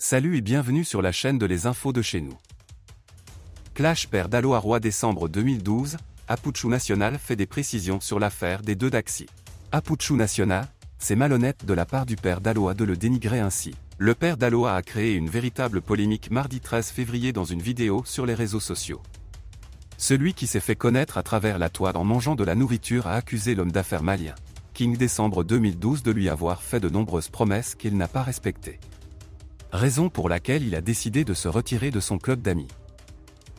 Salut et bienvenue sur la chaîne de les infos de chez nous. Clash perd d'Aloha Roi décembre 2012, Apuchu National fait des précisions sur l'affaire des deux taxis. Apuchu National, c'est malhonnête de la part du père d'Aloha de le dénigrer ainsi. Le père d'Aloha a créé une véritable polémique mardi 13 février dans une vidéo sur les réseaux sociaux. Celui qui s'est fait connaître à travers la toile en mangeant de la nourriture a accusé l'homme d'affaires malien, King décembre 2012 de lui avoir fait de nombreuses promesses qu'il n'a pas respectées. Raison pour laquelle il a décidé de se retirer de son club d'amis.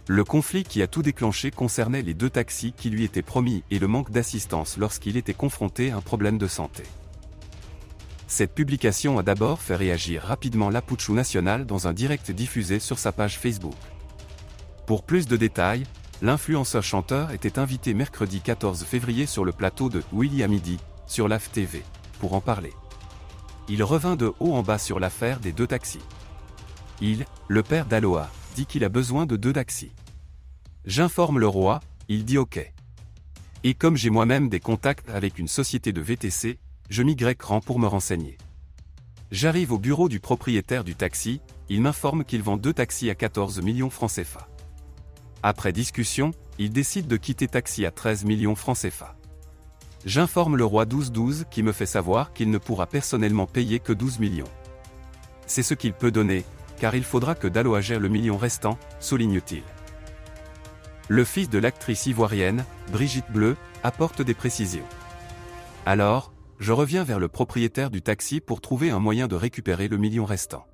Le conflit qui a tout déclenché concernait les deux taxis qui lui étaient promis et le manque d'assistance lorsqu'il était confronté à un problème de santé. Cette publication a d'abord fait réagir rapidement l'Apuchu National dans un direct diffusé sur sa page Facebook. Pour plus de détails, l'influenceur chanteur était invité mercredi 14 février sur le plateau de Willy à midi, sur LAF TV, pour en parler. Il revint de haut en bas sur l'affaire des deux taxis. Il, le père d'Aloha, dit qu'il a besoin de deux taxis. J'informe le roi, il dit OK. Et comme j'ai moi-même des contacts avec une société de VTC, je m'y-rends pour me renseigner. J'arrive au bureau du propriétaire du taxi, il m'informe qu'il vend deux taxis à 14 millions francs CFA. Après discussion, il décide de quitter taxi à 13 millions francs CFA. J'informe le roi 1212 qui me fait savoir qu'il ne pourra personnellement payer que 12 millions. C'est ce qu'il peut donner, car il faudra que d'Aloha gère le million restant, souligne-t-il. Le fils de l'actrice ivoirienne, Brigitte Bleu, apporte des précisions. Alors, je reviens vers le propriétaire du taxi pour trouver un moyen de récupérer le million restant.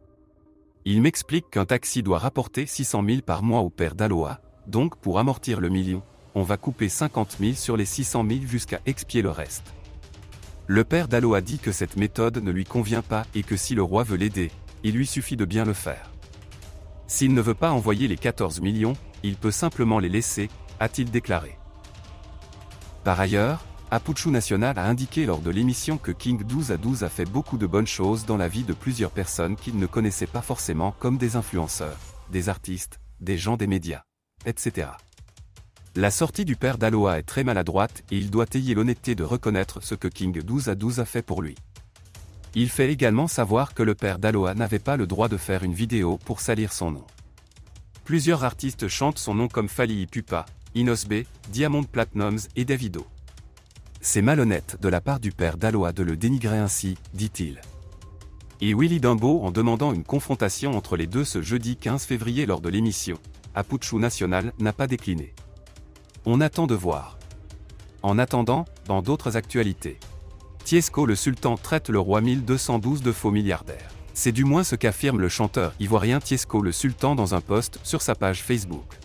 Il m'explique qu'un taxi doit rapporter 600 000 par mois au père d'Aloha, donc pour amortir le million, on va couper 50 000 sur les 600 000 jusqu'à expier le reste. Le père d'Aloha dit que cette méthode ne lui convient pas et que si le roi veut l'aider, il lui suffit de bien le faire. S'il ne veut pas envoyer les 14 millions, il peut simplement les laisser, a-t-il déclaré. Par ailleurs, Apuchu National a indiqué lors de l'émission que King 12 à 12 a fait beaucoup de bonnes choses dans la vie de plusieurs personnes qu'il ne connaissait pas forcément comme des influenceurs, des artistes, des gens des médias, etc. La sortie du père d'Aloha est très maladroite et il doit ayer l'honnêteté de reconnaître ce que King 12 à 12 a fait pour lui. Il fait également savoir que le père d'Aloha n'avait pas le droit de faire une vidéo pour salir son nom. Plusieurs artistes chantent son nom comme Fally Ipupa, Inosbe, Diamond Platnumz et Davido. C'est malhonnête de la part du père d'Aloha de le dénigrer ainsi, dit-il. Et Willy Dumbo en demandant une confrontation entre les deux ce jeudi 15 février lors de l'émission, Apuchu National n'a pas décliné. On attend de voir. En attendant, dans d'autres actualités, Tiesco le Sultan traite le roi 1212 de faux milliardaire. C'est du moins ce qu'affirme le chanteur ivoirien Tiesco le Sultan dans un post sur sa page Facebook.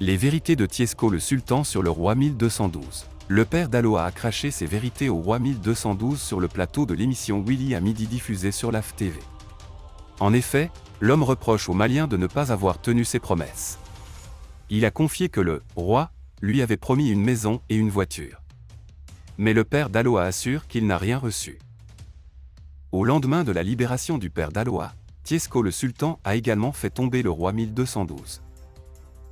Les vérités de Tiesco le Sultan sur le roi 1212. Le père d'Aloha a craché ses vérités au roi 1212 sur le plateau de l'émission Willy à midi diffusée sur LAF TV. En effet, l'homme reproche aux Maliens de ne pas avoir tenu ses promesses. Il a confié que le roi lui avait promis une maison et une voiture. Mais le père d'Aloha assure qu'il n'a rien reçu. Au lendemain de la libération du père d'Aloha, Tiesco le Sultan a également fait tomber le roi 1212.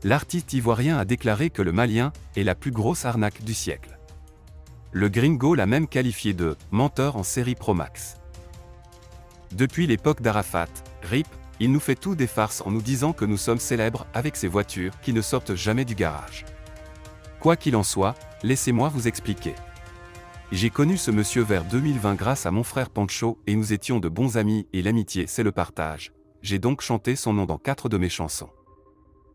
L'artiste ivoirien a déclaré que le Malien est la plus grosse arnaque du siècle. Le gringo l'a même qualifié de « menteur en série Pro Max ». Depuis l'époque d'Arafat, RIP, il nous fait tout des farces en nous disant que nous sommes célèbres avec ces voitures qui ne sortent jamais du garage. Quoi qu'il en soit, laissez-moi vous expliquer. J'ai connu ce monsieur vers 2020 grâce à mon frère Pancho et nous étions de bons amis et l'amitié c'est le partage. J'ai donc chanté son nom dans 4 de mes chansons.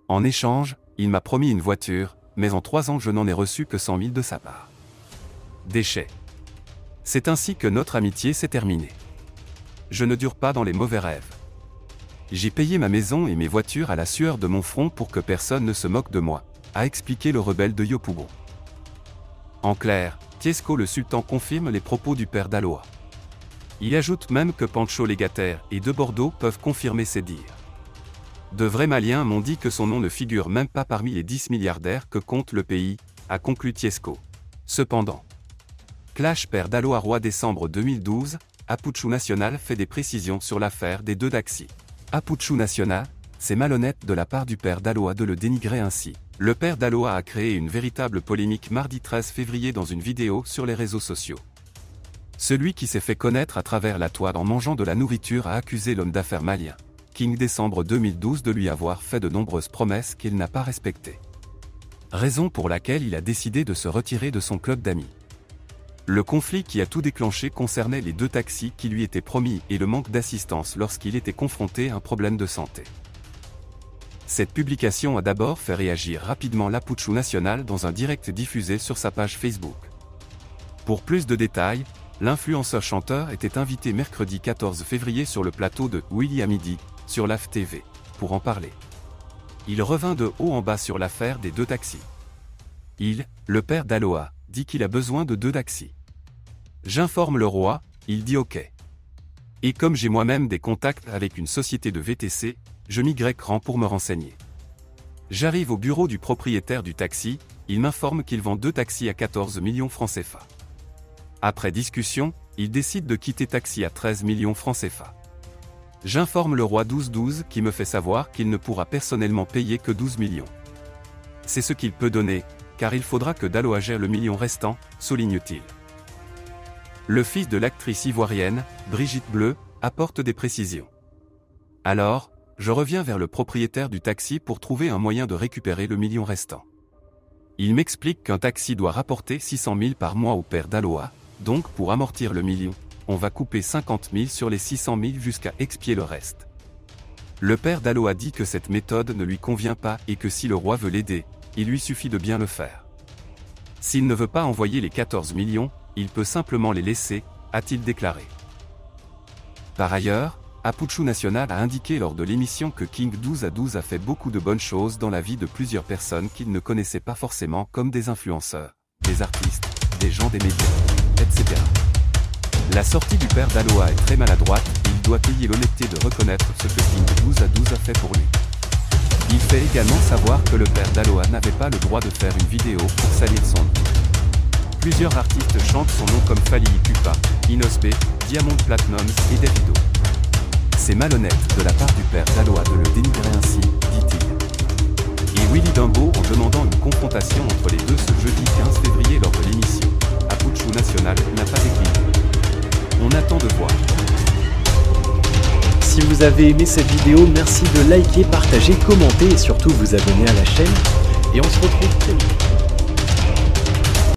En échange, il m'a promis une voiture, mais en 3 ans je n'en ai reçu que 100 000 de sa part. Déchet. C'est ainsi que notre amitié s'est terminée. Je ne dure pas dans les mauvais rêves. J'ai payé ma maison et mes voitures à la sueur de mon front pour que personne ne se moque de moi, a expliqué le rebelle de Yopougon. En clair, Tiesco le Sultan confirme les propos du père d'Aloha. Il ajoute même que Pancho Légataire et de Bordeaux peuvent confirmer ses dires. De vrais Maliens m'ont dit que son nom ne figure même pas parmi les 10 milliardaires que compte le pays, a conclu Tiesco. Cependant, Clash père d'Aloha Roi décembre 2012, Apuchu National fait des précisions sur l'affaire des deux taxis. Apuchu National, c'est malhonnête de la part du père d'Aloha de le dénigrer ainsi. Le père d'Aloha a créé une véritable polémique mardi 13 février dans une vidéo sur les réseaux sociaux. Celui qui s'est fait connaître à travers la toile en mangeant de la nourriture a accusé l'homme d'affaires malien, King décembre 2012 de lui avoir fait de nombreuses promesses qu'il n'a pas respectées. Raison pour laquelle il a décidé de se retirer de son club d'amis. Le conflit qui a tout déclenché concernait les 2 taxis qui lui étaient promis et le manque d'assistance lorsqu'il était confronté à un problème de santé. Cette publication a d'abord fait réagir rapidement l'Aputchou National dans un direct diffusé sur sa page Facebook. Pour plus de détails, l'influenceur chanteur était invité mercredi 14 février sur le plateau de Willy à midi, sur LAF TV, pour en parler. Il revint de haut en bas sur l'affaire des 2 taxis. Il, le père d'Aloha, dit qu'il a besoin de 2 taxis. J'informe le roi, il dit OK. Et comme j'ai moi-même des contacts avec une société de VTC, je m'y-rends pour me renseigner. J'arrive au bureau du propriétaire du taxi, il m'informe qu'il vend 2 taxis à 14 millions francs CFA. Après discussion, il décide de quitter taxi à 13 millions francs CFA. J'informe le roi 1212 qui me fait savoir qu'il ne pourra personnellement payer que 12 millions. C'est ce qu'il peut donner, car il faudra que Daloha gère le million restant, souligne-t-il. Le fils de l'actrice ivoirienne, Brigitte Bleu, apporte des précisions. Alors, je reviens vers le propriétaire du taxi pour trouver un moyen de récupérer le million restant. Il m'explique qu'un taxi doit rapporter 600 000 par mois au père d'Aloha, donc pour amortir le million, on va couper 50 000 sur les 600 000 jusqu'à expier le reste. Le père d'Aloha dit que cette méthode ne lui convient pas et que si le roi veut l'aider, il lui suffit de bien le faire. S'il ne veut pas envoyer les 14 millions, il peut simplement les laisser, a-t-il déclaré. Par ailleurs, Aputchou National a indiqué lors de l'émission que King 12 à 12 a fait beaucoup de bonnes choses dans la vie de plusieurs personnes qu'il ne connaissait pas forcément comme des influenceurs, des artistes, des gens des médias, etc. La sortie du père d'Aloha est très maladroite et il doit payer l'honnêteté de reconnaître ce que King 12 à 12 a fait pour lui. Il fait également savoir que le père d'Aloha n'avait pas le droit de faire une vidéo pour salir son nom. Plusieurs artistes chantent son nom comme Fally Ipupa, Inosbe, Diamond Platnumz et Davido. C'est malhonnête de la part du père d'Aloha de le dénigrer ainsi, dit-il. Et Willy Dumbo en demandant une confrontation entre les deux ce jeudi 15 février lors de l'émission. Aputchou National n'a pas décliné. On attend de voir. Si vous avez aimé cette vidéo, merci de liker, partager, commenter et surtout vous abonner à la chaîne. Et on se retrouve très vite.